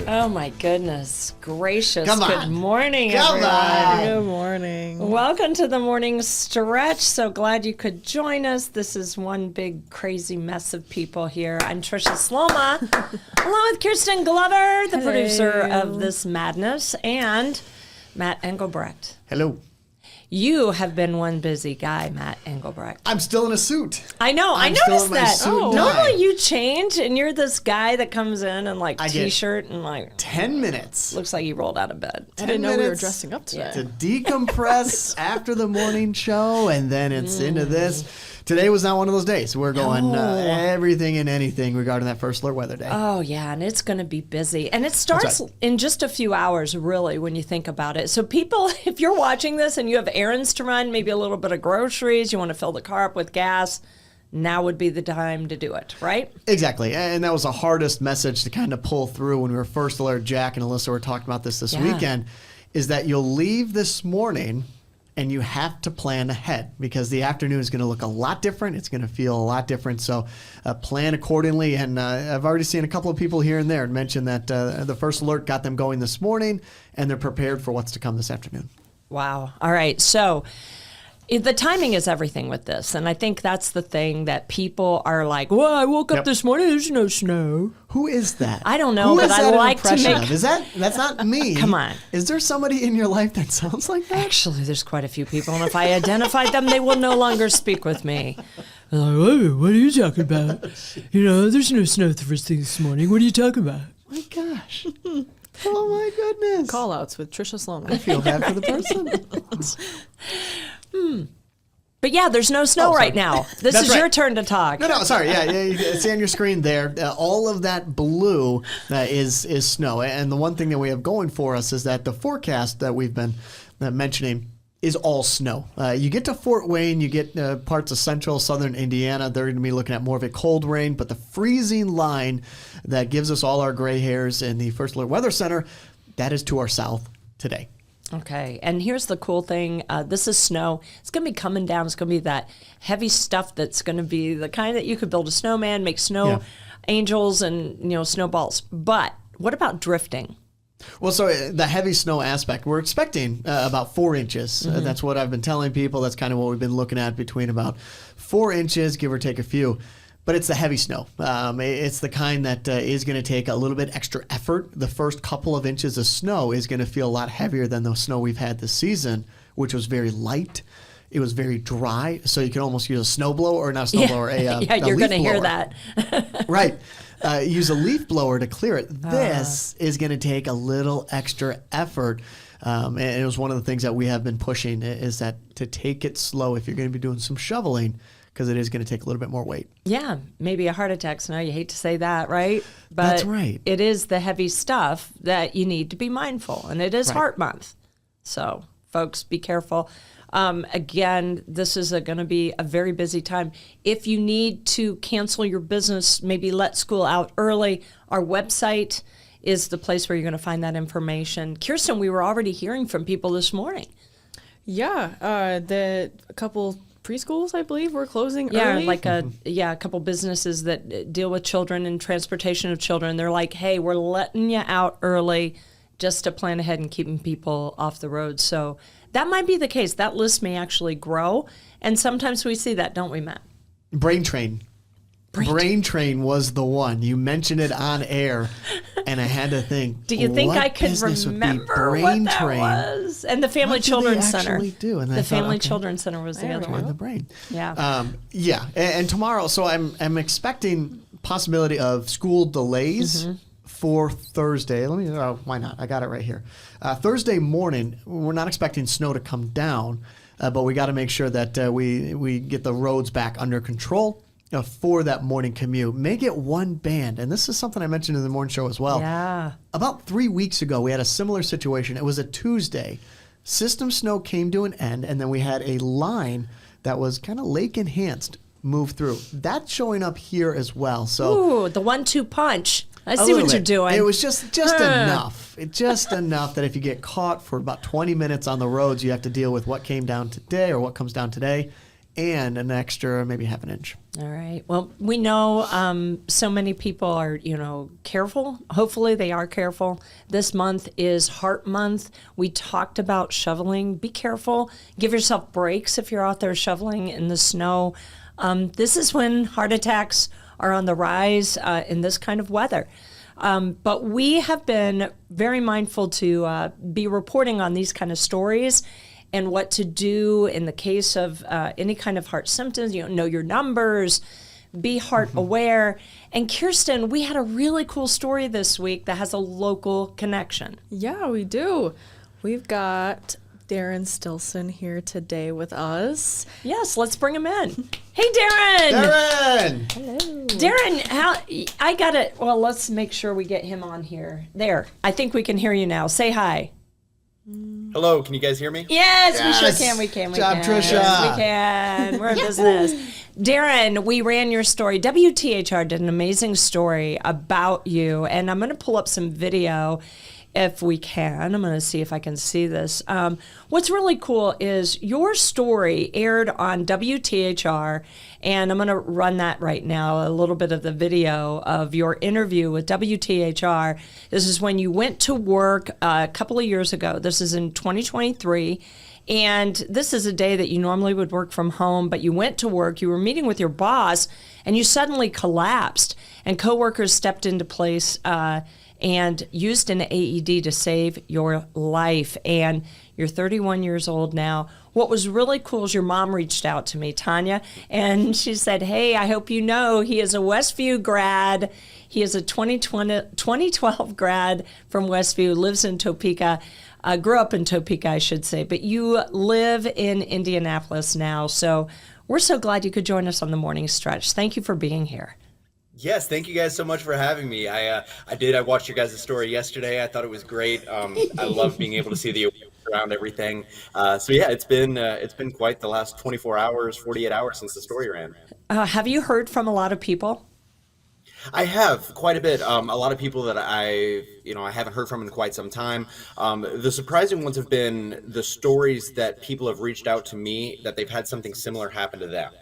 Oh my goodness gracious. Come on. Good morning, Come everyone. on. Good morning. Welcome to the morning stretch. So glad you could join us. This is one big crazy mess of people here. I'm Tricia Sloma, along with Kyrstyn Glover, the producer of this madness, and Matt Engelbrecht. Hello. You have been one busy guy, Matt Engelbrecht. I'm still in a suit. I know. I I'm still noticed in my that. suit and tie. Normally you change, and you're this guy that comes in and like I get t-shirt and like 10 minutes looks like you rolled out of bed. I didn't know we were minutes dressing up today. to decompress after the morning show, and then it's into this. Today was not one of those days. We're going everything and anything regarding that first alert weather day. Oh, yeah, and it's going to be busy. And it starts in just a few hours, really, when you think about it. So people, if you're watching this and you have errands to run, maybe a little bit of groceries, you want to fill the car up with gas, now would be the time to do it, right? Exactly. And that was the hardest message to kind of pull through when we were first alert. Jack and Alyssa were talking about this weekend, is that you'll leave this morning and you have to plan ahead because the afternoon is going to look a lot different. It's going to feel a lot different. So plan accordingly. And I've already seen a couple of people here and there mention that the first alert got them going this morning and they're prepared for what's to come this afternoon. Wow. All right. So the timing is everything with this. And I think that's the thing that people are like, well, I woke up this morning, there's no snow. Who is that? I don't know, Who but is I that like to impression make... of? That's not me. Come on. Is there somebody in your life that sounds like that? Actually, there's quite a few people, and if I identify them, they will no longer speak with me. Like, oh, what are you talking about? You know, there's no snow the first thing this morning. What are you talking about? My gosh. Oh my goodness. Call outs with Tricia Sloan. I feel bad for the person. But yeah, there's no snow right now. This That's is your right. turn to talk. No, sorry. Yeah, you see on your screen there, all of that blue is snow. And the one thing that we have going for us is that the forecast that we've been mentioning is all snow. You get to Fort Wayne, you get parts of central, southern Indiana. They're going to be looking at more of a cold rain. But the freezing line that gives us all our gray hairs in the First Alert Weather Center, that is to our south today. Okay, and here's the cool thing. This is snow. It's going to be coming down. It's going to be that heavy stuff that's going to be the kind that you could build a snowman, make snow angels and, snowballs. But what about drifting? Well, so the heavy snow aspect, we're expecting about 4 inches. That's what I've been telling people. That's kind of what we've been looking at, between about 4 inches, give or take a few. But it's the heavy snow. It's the kind that is going to take a little bit extra effort. The first couple of inches of snow is going to feel a lot heavier than the snow we've had this season, which was very light. It was very dry, so you can almost use a snowblower, or not a snowblower, yeah, you're going to hear blower. that. Right. Use a leaf blower to clear it. This is going to take a little extra effort. And it was one of the things that we have been pushing, is that to take it slow if you're going to be doing some shoveling, because it is going to take a little bit more weight. Yeah, maybe a heart attack snow. You hate to say that, right? But That's right. It is the heavy stuff that you need to be mindful. And it is Heart Month. So, folks, be careful. Again, this is going to be a very busy time. If you need to cancel your business, maybe let school out early, our website is the place where you're going to find that information. Kyrstyn, we were already hearing from people this morning. Yeah, a couple preschools, I believe, were closing early. Like a couple businesses that deal with children and transportation of children. They're like, hey, we're letting you out early just to plan ahead and keeping people off the road. So that might be the case. That list may actually grow. And sometimes we see that, don't we, Matt? Brain Train. Brain Train was the one. You mentioned it on air, and I had to think. Do you think I could remember what that was? And the Family Children's Center. And the Family Children's Center was the other one. The brain. Yeah. And tomorrow, so I'm expecting possibility of school delays for Thursday. Why not? I got it right here. Thursday morning, we're not expecting snow to come down, but we got to make sure that we get the roads back under control for that morning commute. Make it one band. And this is something I mentioned in the morning show as well. Yeah. About 3 weeks ago, we had a similar situation. It was a Tuesday. System snow came to an end, and then we had a line that was kind of lake enhanced move through. That's showing up here as well. So ooh, the 1-2 punch. I see what you're doing. It was just enough. Just enough that if you get caught for about 20 minutes on the roads, you have to deal with what came down today or what comes down today. and an extra maybe half an inch. All right. Well, we know so many people are, careful. Hopefully they are careful. This month is Heart Month. We talked about shoveling. Be careful. Give yourself breaks if you're out there shoveling in the snow. This is when heart attacks are on the rise in this kind of weather. But we have been very mindful to be reporting on these kind of stories and what to do in the case of any kind of heart symptoms. Know your numbers, be heart aware. And Kyrstyn, we had a really cool story this week that has a local connection. Yeah, we do. We've got Darren Stillson here today with us. Yes, let's bring him in. Hey, Darren! Darren! Hello. Darren, I got it. Well, let's make sure we get him on here. There. I think we can hear you now. Say hi. Hello, can you guys hear me? Yes, we Yes. sure can. We can. Good job, Tricia. Yes, we can. We're in business. Darren, we ran your story. WTHR did an amazing story about you, and I'm going to pull up some video if we can. I'm going to see if I can see this. What's really cool is your story aired on WTHR, and I'm going to run that right now, a little bit of the video of your interview with WTHR. This is when you went to work a couple of years ago. This is in 2023. And this is a day that you normally would work from home, but you went to work, you were meeting with your boss, and you suddenly collapsed. And coworkers stepped into place and used an AED to save your life. And you're 31 years old now. What was really cool is your mom reached out to me, Tanya, and she said, hey, I hope you know he is a Westview grad. He is a 2012 grad from Westview, lives in Topeka, grew up in Topeka, I should say, but you live in Indianapolis now. So we're so glad you could join us on the morning stretch. Thank you for being here. Yes, thank you guys so much for having me. I watched your guys' story yesterday. I thought it was great. I love being able to see the around everything. So yeah, it's been quite the last 24 hours, 48 hours since the story ran. Have you heard from a lot of people? I have quite a bit. A lot of people that I haven't heard from in quite some time. The surprising ones have been the stories that people have reached out to me that they've had something similar happen to them.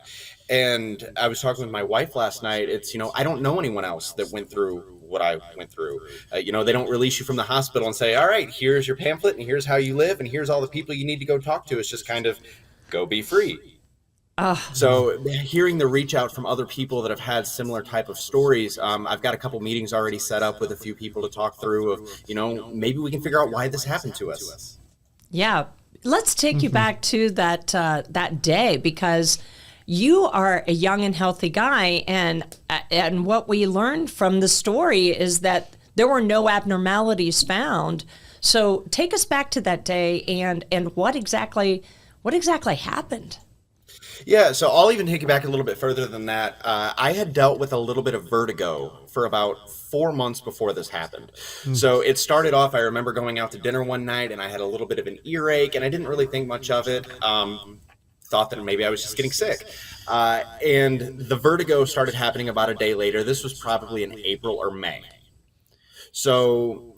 And I was talking with my wife last night. It's, I don't know anyone else that went through what I went through. They don't release you from the hospital and say, all right, here's your pamphlet and here's how you live and here's all the people you need to go talk to. It's just kind of go be free. So hearing the reach out from other people that have had similar type of stories, I've got a couple meetings already set up with a few people to talk through of, maybe we can figure out why this happened to us. Yeah. Let's take you back to that day, because you are a young and healthy guy, and what we learned from the story is that there were no abnormalities found. So take us back to that day and what exactly happened. Yeah, so I'll even take you back a little bit further than that. I had dealt with a little bit of vertigo for about 4 months before this happened. So it started off, I remember going out to dinner one night and I had a little bit of an earache and I didn't really think much of it. Thought that maybe I was just getting sick. And the vertigo started happening about a day later. This was probably in April or May. So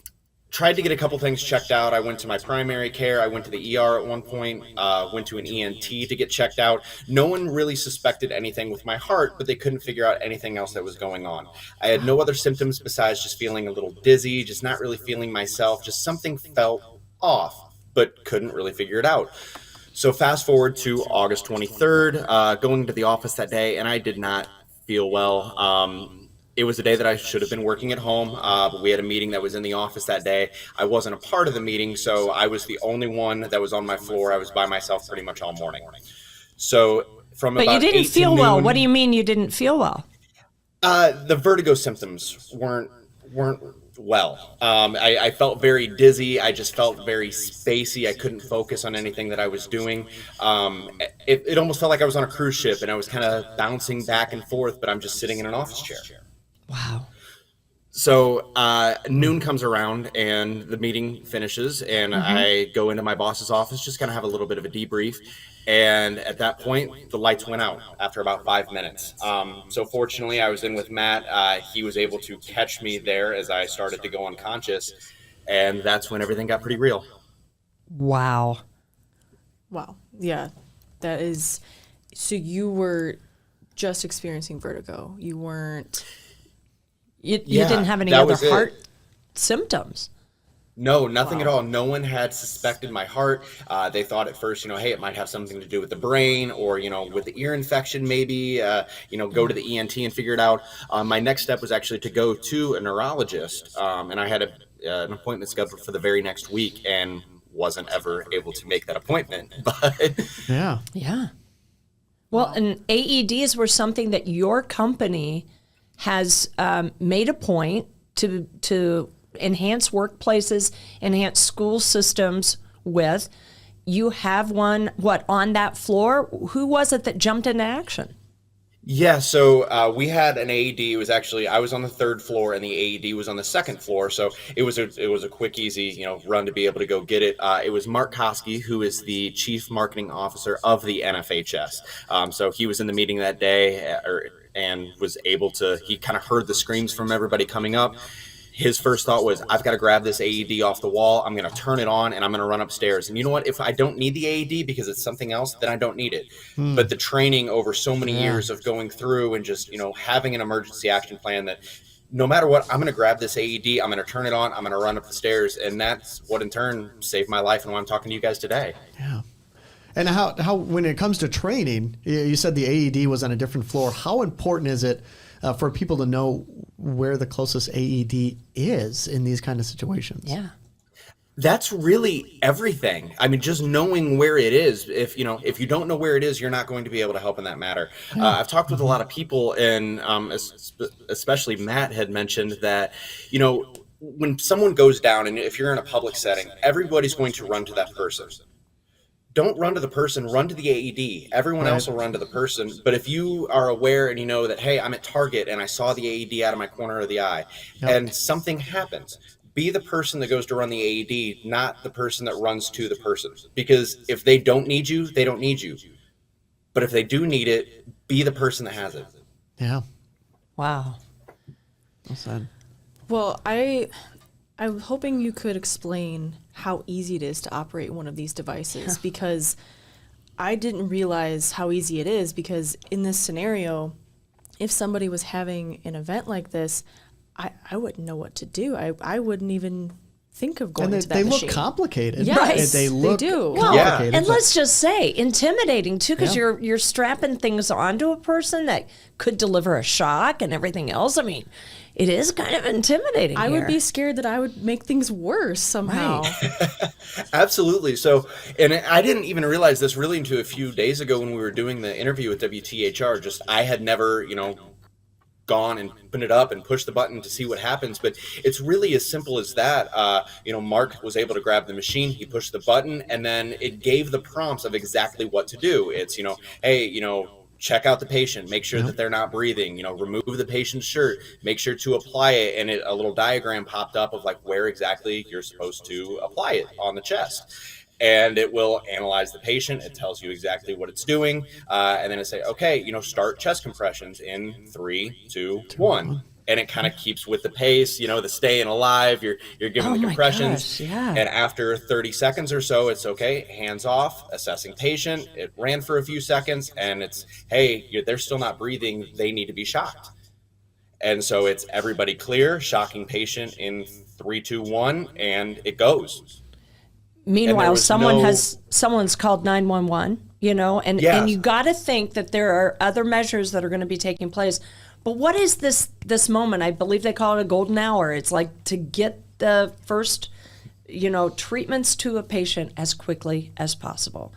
tried to get a couple things checked out. I went to my primary care. I went to the ER at one point, went to an ENT to get checked out. No one really suspected anything with my heart, but they couldn't figure out anything else that was going on. I had no other symptoms besides just feeling a little dizzy, just not really feeling myself, just something felt off, but couldn't really figure it out. So fast forward to August 23rd, going to the office that day, and I did not feel well. It was a day that I should have been working at home, but we had a meeting that was in the office that day. I wasn't a part of the meeting, so I was the only one that was on my floor. I was by myself pretty much all morning. So from about 8 to noon. But you didn't feel well. What do you mean you didn't feel well? The vertigo symptoms weren't well. I felt very dizzy. I just felt very spacey. I couldn't focus on anything that I was doing. It almost felt like I was on a cruise ship and I was kind of bouncing back and forth, but I'm just sitting in an office chair. Wow. So noon comes around and the meeting finishes and I go into my boss's office, just kind of have a little bit of a debrief. And at that point, the lights went out after about 5 minutes. So fortunately, I was in with Matt. He was able to catch me there as I started to go unconscious. And that's when everything got pretty real. Wow. Wow. Yeah, that is So you were just experiencing vertigo. You weren't. You didn't have any other heart symptoms. No, nothing at all. No one had suspected my heart. They thought at first, hey, it might have something to do with the brain or, with the ear infection, maybe, go to the ENT and figure it out. My next step was actually to go to a neurologist. And I had an appointment scheduled for the very next week and wasn't ever able to make that appointment. But Yeah. Well, and AEDs were something that your company has made a point to enhance workplaces, enhance school systems with. You have one, on that floor? Who was it that jumped into action? Yeah, so we had an AED. It was actually, I was on the third floor and the AED was on the second floor. So it was a quick, easy, run to be able to go get it. It was Mark Koski, who is the chief marketing officer of the NFHS. So he was in the meeting that day and was able to, he kind of heard the screams from everybody coming up. His first thought was, I've got to grab this AED off the wall. I'm going to turn it on and I'm going to run upstairs. And you know what? If I don't need the AED because it's something else, then I don't need it. But the training over so many years of going through and just, having an emergency action plan that no matter what, I'm going to grab this AED. I'm going to turn it on. I'm going to run up the stairs. And that's what in turn saved my life and why I'm talking to you guys today. Yeah. And how when it comes to training, you said the AED was on a different floor. How important is it for people to know where the closest AED is in these kind of situations? Yeah. That's really everything. I mean, just knowing where it is. If you don't know where it is, you're not going to be able to help in that matter. I've talked with a lot of people, and especially Matt had mentioned that, when someone goes down, and if you're in a public setting, everybody's going to run to that person. Don't run to the person, run to the AED. Everyone else will run to the person. But if you are aware and you know that, hey, I'm at Target and I saw the AED out of my corner of the eye and something happens, be the person that goes to run the AED, not the person that runs to the person. Because if they don't need you, they don't need you. But if they do need it, be the person that has it. Yeah. Wow. Well said. Well, I'm hoping you could explain how easy it is to operate one of these devices because I didn't realize how easy it is because in this scenario, if somebody was having an event like this, I wouldn't know what to do. I wouldn't even think of going to that machine. They look complicated. Yes, they look they do. complicated. And let's just say intimidating too, because you're strapping things onto a person that could deliver a shock and everything else. I mean, it is kind of intimidating. I would be scared that I would make things worse somehow. Right. Absolutely. So, and I didn't even realize this really until a few days ago when we were doing the interview with WTHR. Just I had never, gone and opened it up and pushed the button to see what happens. But it's really as simple as that. Mark was able to grab the machine. He pushed the button and then it gave the prompts of exactly what to do. It's, hey, check out the patient, make sure that they're not breathing, remove the patient's shirt, make sure to apply it. And a little diagram popped up of like where exactly you're supposed to apply it on the chest. And it will analyze the patient. It tells you exactly what it's doing. And then it say, okay, start chest compressions in 3, 2, 1. And it kind of keeps with the pace, the staying alive, you're giving the compressions. Gosh, yeah. And after 30 seconds or so, it's okay, hands off, assessing patient. It ran for a few seconds and it's, hey, they're still not breathing. They need to be shocked. And so it's everybody clear, shocking patient in 3, 2, 1, and it goes. Meanwhile, someone's called 911, and you got to think that there are other measures that are going to be taking place. But what is this moment? I believe they call it a golden hour. It's like to get the first, treatments to a patient as quickly as possible.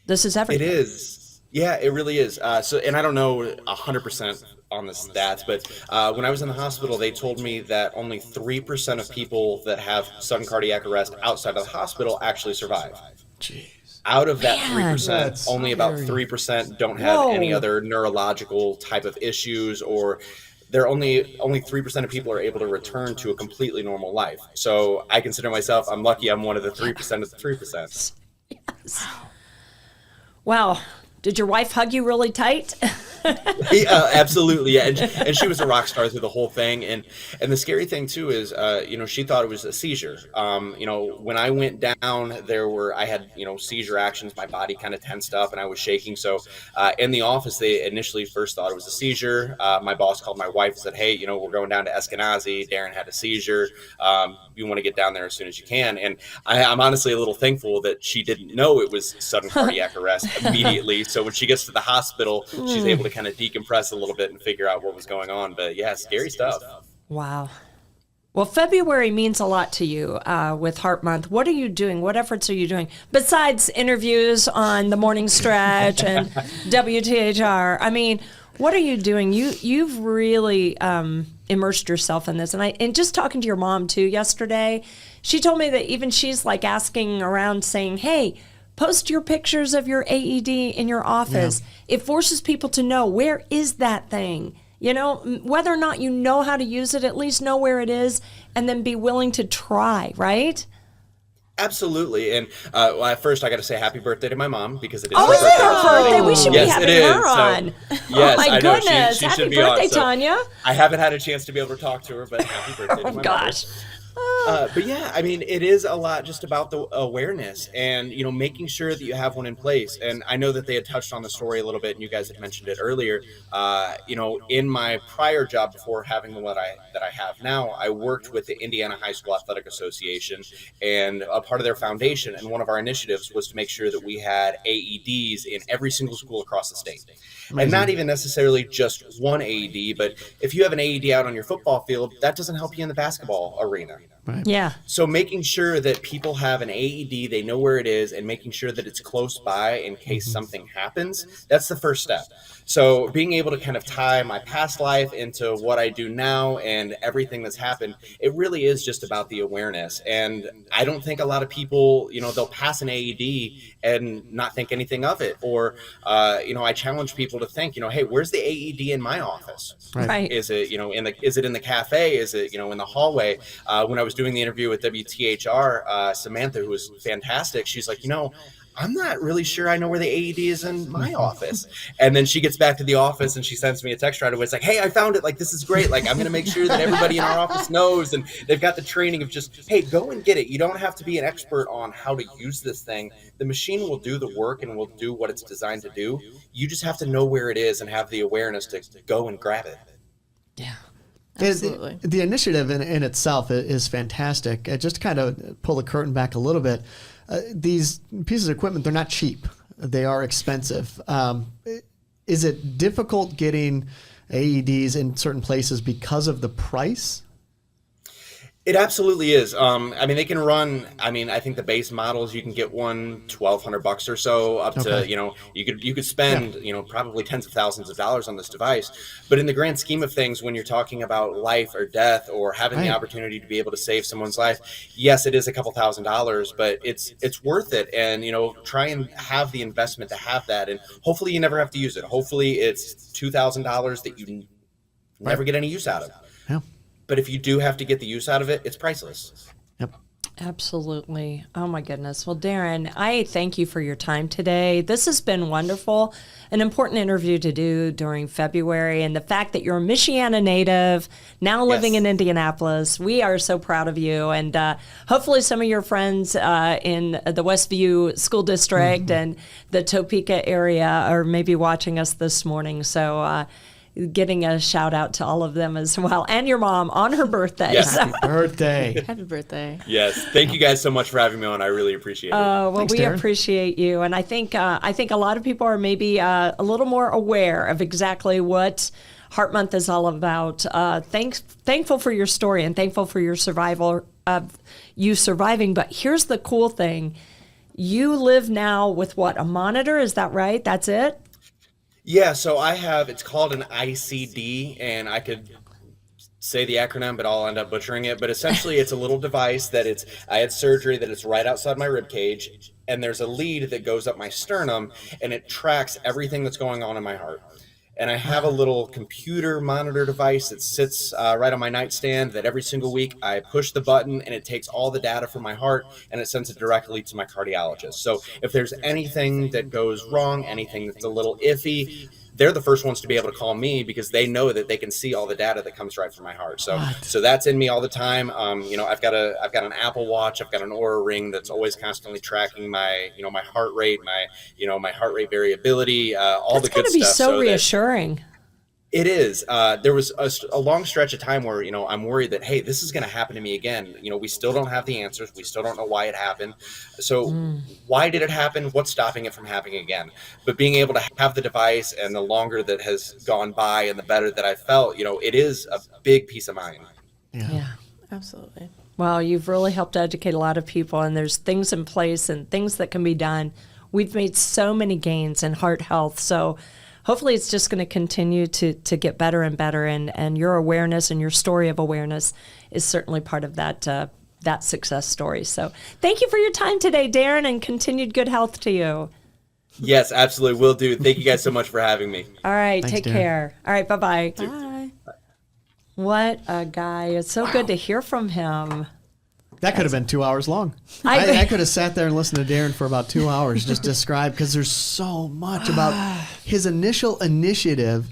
This is everything. It is. Yeah, it really is. And I don't know 100% on the stats, but when I was in the hospital, they told me that only 3% of people that have sudden cardiac arrest outside of the hospital actually survive. Jeez. Out of that 3%, only about 3% don't have any other neurological type of issues, or they're only 3% of people are able to return to a completely normal life. So I consider myself, I'm lucky I'm one of the 3% of the 3%. Yes. Wow. Did your wife hug you really tight? Yeah, absolutely. Yeah. And she was a rock star through the whole thing. And the scary thing too is, she thought it was a seizure. When I went down, I had, seizure actions. My body kind of tensed up and I was shaking. So in the office, they initially first thought it was a seizure. My boss called my wife and said, hey, we're going down to Eskenazi. Darren had a seizure. You want to get down there as soon as you can. And I'm honestly a little thankful that she didn't know it was sudden cardiac arrest immediately. So when she gets to the hospital, she's able to kind of decompress a little bit and figure out what was going on. But yeah, scary stuff. Wow. Well, February means a lot to you with Heart Month. What are you doing? What efforts are you doing besides interviews on the morning stretch and WTHR? I mean, what are you doing? You've really immersed yourself in this. And just talking to your mom too yesterday, she told me that even she's like asking around saying, hey, post your pictures of your AED in your office. Yeah. It forces people to know, where is that thing? Whether or not you know how to use it, at least know where it is and then be willing to try, right? Absolutely. And first, I got to say happy birthday to my mom because it is her her birthday. Her birthday. We should be having her on. Yes, oh, my goodness. She happy should be birthday, on. So Tanya. I haven't had a chance to be able to talk to her, but happy birthday to my gosh. mother. But yeah, I mean, it is a lot just about the awareness and, making sure that you have one in place. And I know that they had touched on the story a little bit and you guys had mentioned it earlier. In my prior job before having the one that I have now, I worked with the Indiana High School Athletic Association and a part of their foundation. And one of our initiatives was to make sure that we had AEDs in every single school across the state. Amazing. And not even necessarily just one AED, but if you have an AED out on your football field, that doesn't help you in the basketball arena. Right. Yeah. So making sure that people have an AED, they know where it is, and making sure that it's close by in case something happens, that's the first step. So being able to kind of tie my past life into what I do now and everything that's happened, it really is just about the awareness. And I don't think a lot of people, they'll pass an AED and not think anything of it. Or, I challenge people to think, hey, where's the AED in my office? Right. Is it, is it in the cafe? Is it, in the hallway? When I was doing the interview with WTHR, Samantha, who was fantastic, she's like, I'm not really sure I know where the AED is in my office. And then she gets back to the office and she sends me a text right away. It's like, hey, I found it. Like, this is great. Like, I'm going to make sure that everybody in our office knows. And they've got the training of just, hey, go and get it. You don't have to be an expert on how to use this thing. The machine will do the work and will do what it's designed to do. You just have to know where it is and have the awareness to go and grab it. Yeah. Absolutely. The initiative in itself is fantastic. Just to kind of pull the curtain back a little bit, these pieces of equipment, they're not cheap. They are expensive. Is it difficult getting AEDs in certain places because of the price? It absolutely is. They can run, I think the base models, you can get one $1,200 or so up to, you could spend, probably tens of thousands of dollars on this device. But in the grand scheme of things, when you're talking about life or death or having the opportunity to be able to save someone's life, yes, it is a couple $1,000s, but it's worth it. And, try and have the investment to have that. And hopefully you never have to use it. Hopefully it's $2,000 that you never get any use out of. Yeah. But if you do have to get the use out of it, it's priceless. Yep. Absolutely. Oh, my goodness. Well, Darren, I thank you for your time today. This has been wonderful, an important interview to do during February. And the fact that you're a Michiana native, now living in Indianapolis, we are so proud of you. And hopefully some of your friends in the Westview School District and the Topeka area are maybe watching us this morning. So getting a shout out to all of them as well, and your mom on her birthday. Yes. So. Happy birthday. Happy birthday. Yes. Thank you guys so much for having me on. I really appreciate it. Well, Thanks, we Darren. appreciate you. And I think a lot of people are maybe a little more aware of exactly what Heart Month is all about. Thankful for your story and thankful for your survival of you surviving. But here's the cool thing. You live now with what, a monitor? Is that right? That's it? Yeah, so it's called an ICD, and I could say the acronym, but I'll end up butchering it. But essentially, it's a little device that I had surgery that it's right outside my rib cage, and there's a lead that goes up my sternum, and it tracks everything that's going on in my heart. And I have a little computer monitor device that sits right on my nightstand that every single week I push the button and it takes all the data from my heart and it sends it directly to my cardiologist. So if there's anything that goes wrong, anything that's a little iffy, they're the first ones to be able to call me because they know that they can see all the data that comes right from my heart. So that's in me all the time. I've got an Apple Watch, I've got an Oura Ring that's always constantly tracking my heart rate, my heart rate variability, all That's the good going to be stuff. so reassuring. It is. There was a long stretch of time where, I'm worried that, hey, this is going to happen to me again. We still don't have the answers. We still don't know why it happened. So why did it happen? What's stopping it from happening again? But being able to have the device, and the longer that has gone by and the better that I felt, it is a big peace of mind. Yeah. Absolutely. Well, you've really helped educate a lot of people, and there's things in place and things that can be done. We've made so many gains in heart health. So hopefully it's just going to continue to get better and better, and your awareness and your story of awareness is certainly part of that success story. So thank you for your time today, Darren, and continued good health to you. Yes, absolutely. Will do. Thank you guys so much for having me. All right. Thanks, Take Darren. care. All right. Bye-bye. Bye. What a guy. It's so good to hear from him. That could have been 2 hours long. I- I could have sat there and listened to Darren for about 2 hours just describe, because there's so much about his initial initiative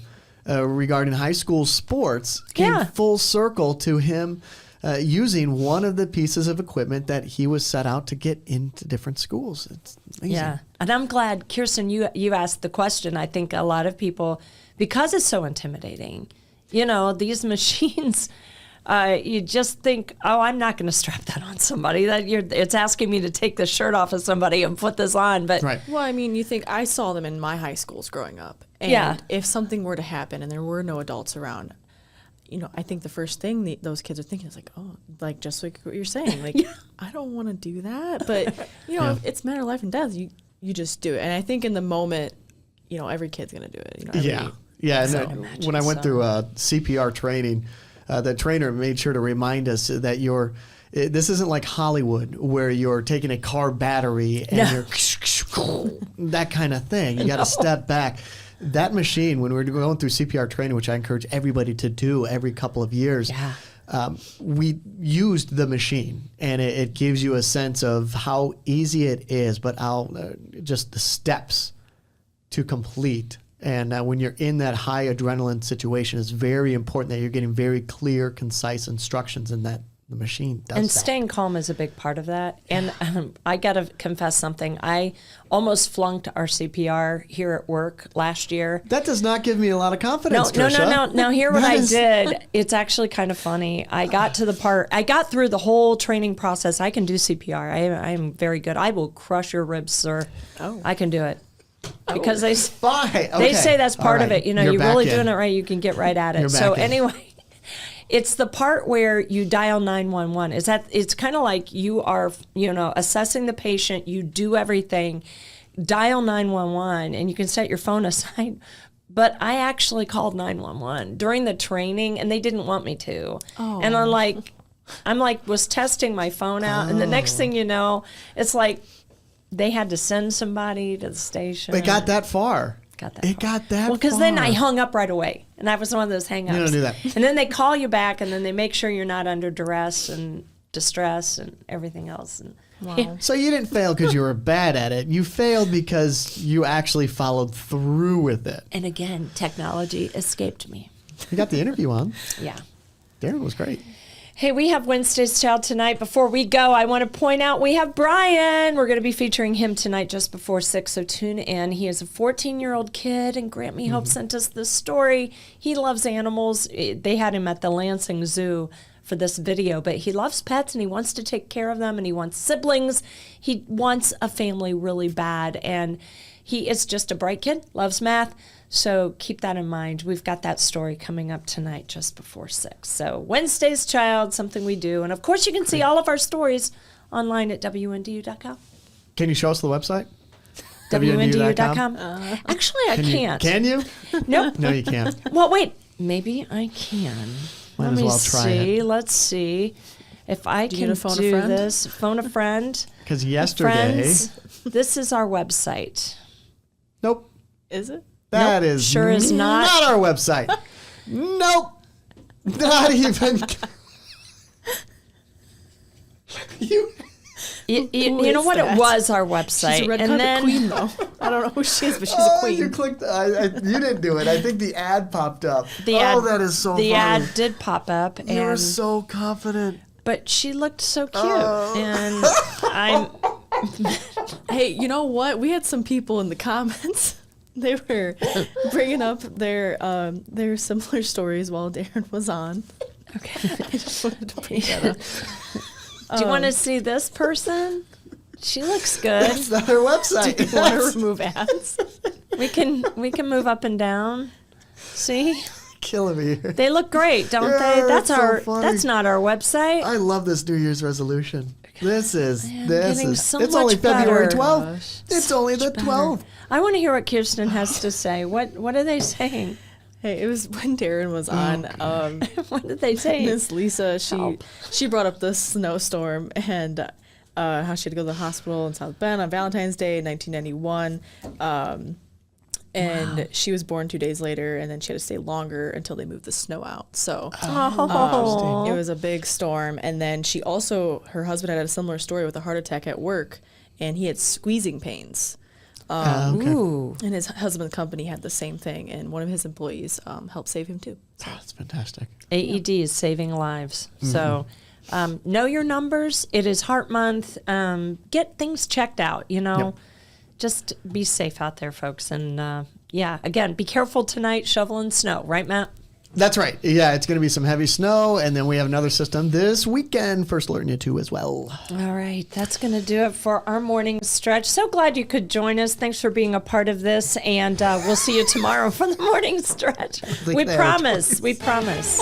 regarding high school sports came Yeah. full circle to him using one of the pieces of equipment that he was set out to get into different schools. It's amazing. Yeah. And I'm glad, Kyrstyn, you asked the question. I think a lot of people, because it's so intimidating, these machines, you just think, oh, I'm not going to strap that on somebody. It's asking me to take the shirt off of somebody and put this on. But Right. Well, I mean, you think I saw them in my high schools growing up. And Yeah. if something were to happen and there were no adults around, I think the first thing those kids are thinking is like, oh, like just like what you're saying. Like, I don't want to do that. But, if it's a matter of life and death, you just do it. And I think in the moment, every kid's going to do it. Yeah. And So imagine when I went so. through CPR training, the trainer made sure to remind us that this isn't like Hollywood where you're taking a car battery and you're that kind of thing. You got to step back. That machine, when we were going through CPR training, which I encourage everybody to do every couple of years, we used the machine, and it gives you a sense of how easy it is, but just the steps to complete. And when you're in that high adrenaline situation, it's very important that you're getting very clear, concise instructions, and that the machine does And that. staying calm is a big part of that. And I got to confess something. I almost flunked our CPR here at work last year. That does not give me a lot of confidence, No. Tricia. Now, hear what That I is- did. It's actually kind of funny. I got through the whole training process. I can do CPR. I am very good. I will crush your ribs, sir. Oh. I can do it. Because they Fine. they say that's All part of right. it. You're back really in. doing it right, you can get right at it. You're So back in. anyway, it's the part where you dial 911. It's kind of like you are, assessing the patient, you do everything, dial 911, and you can set your phone aside. But I actually called 911 during the training, and they didn't want me to. Oh. And I'm like was testing my phone out, and the next thing you know, it's like they had to send somebody to the station. It got that far. Got that It far. got that Well, because then I far. hung up right away, and I was one of those hang-ups. You don't do that. And then they call you back, and then they make sure you're not under duress and distress and everything else. And Wow. So you didn't fail because you were bad at it. You failed because you actually followed through with it. and again, technology escaped me. You got the interview on. Yeah. Darren was great. Hey, we have Wednesday's Child tonight. Before we go, I want to point out we have Brian. We're going to be featuring him tonight just before 6, so tune in. He is a 14-year-old kid, and Grant Me Hope sent us this story. He loves animals. They had him at the Lansing Zoo for this video, but he loves pets, and he wants to take care of them, and he wants siblings. He wants a family really bad, and he is just a bright kid, loves math. So keep that in mind. We've got that story coming up tonight just before 6. So Wednesday's Child, something we do. And of course, you can see all of our stories online at WNDU.com. Can you show us the website? WNDU.com. Actually, I can't. Can you? Nope. No, you can't. Well, wait. Maybe I can. Might Let as me well try see. it. Let's see if I you can gonna phone a do friend? this. Phone a friend. Because yesterday. Friends, this is our website. Nope. Is it? That Nope, is sure is not. our website. Nope. Not even. you. You know is what? that? It was our website. She's a red and carpet then queen, though. I don't know who she is, but she's a queen. You clicked. You didn't do it. I think the ad popped up. That is so funny. The ad did pop up. You were so confident. But she looked so cute. And Hey, you know what? We had some people in the comments. They were bringing up their similar stories while Darren was on. Okay. I just wanted to bring that up. Do you want to see this person? She looks good. That's not her website. Do you want to remove ads? We can move up and down. See? Killing me here. They look great, don't they? That's so funny. That's not our website. I love this New Year's resolution. This is. So it's much only February better. 12th. It's only the 12th. I want to hear what Kyrstyn has to say. What are they saying? Hey, it was when Darren was on. What did they say? Miss Lisa, she brought up the snowstorm and how she had to go to the hospital in South Bend on Valentine's Day in 1991. And she was born 2 days later, and then she had to stay longer until they moved the snow out. So it was a big storm. And then her husband had a similar story with a heart attack at work, and he had squeezing pains. Ooh. And his husband's company had the same thing, and one of his employees helped save him too. Oh, that's fantastic. AED is saving lives. So know your numbers. It is Heart Month. Get things checked out, Yep. Just be safe out there, folks. And again, be careful tonight shoveling snow. Right, Matt? That's right. Yeah, it's going to be some heavy snow, and then we have another system this weekend. First alerting you to as well. All right, that's going to do it for our morning stretch. So glad you could join us. Thanks for being a part of this, and we'll see you tomorrow for the morning stretch. We promise. We promise.